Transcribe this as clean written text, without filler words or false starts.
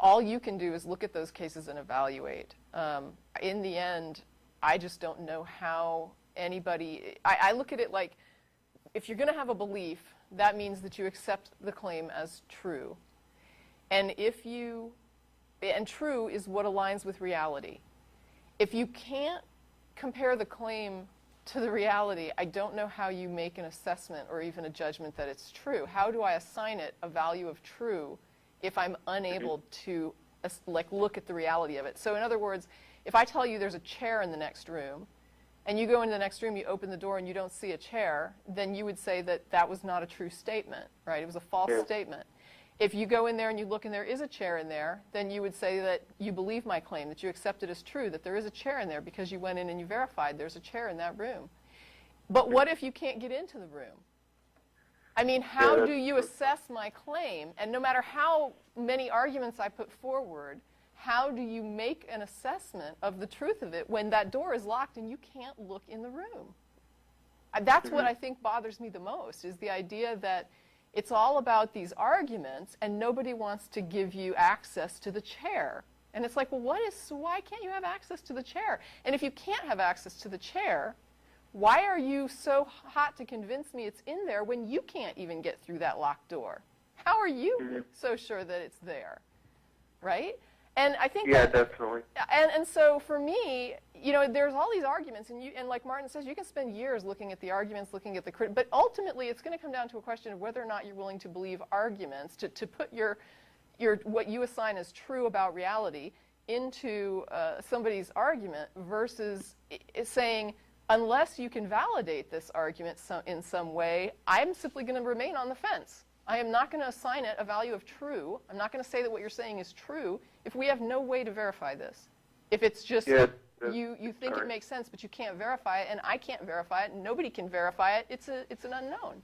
all you can do is look at those cases and evaluate. In the end, I just don't know how anybody, I look at it like, if you're going to have a belief, that means that you accept the claim as true. And and true is what aligns with reality. If you can't compare the claim to the reality, I don't know how you make an assessment or even a judgment that it's true. How do I assign it a value of true if I'm unable to look at the reality of it? So in other words, if I tell you there's a chair in the next room, and you go into the next room, you open the door, and you don't see a chair, then you would say that that was not a true statement, right? It was a false statement. If you go in there and you look and there is a chair in there, then you would say that you believe my claim, that you accept it as true, that there is a chair in there because you went in and you verified there's a chair in that room. But what if you can't get into the room? I mean, how do you assess my claim? And no matter how many arguments I put forward, how do you make an assessment of the truth of it when that door is locked and you can't look in the room? That's what I think bothers me the most, is the idea that it's all about these arguments and nobody wants to give you access to the chair. And it's like, well, why can't you have access to the chair? And if you can't have access to the chair, why are you so hot to convince me it's in there when you can't even get through that locked door? How are you so sure that it's there, right? And I think definitely. And so for me, there's all these arguments, and like Martin says, you can spend years looking at the arguments, looking at the but ultimately it's going to come down to a question of whether or not you're willing to believe arguments, to put your what you assign as true about reality into somebody's argument versus saying, unless you can validate this argument in some way, I'm simply going to remain on the fence. I am not going to assign it a value of true. I'm not going to say that what you're saying is true if we have no way to verify this. If it's just you think it makes sense, but you can't verify it, and I can't verify it, and nobody can verify it, it's an unknown.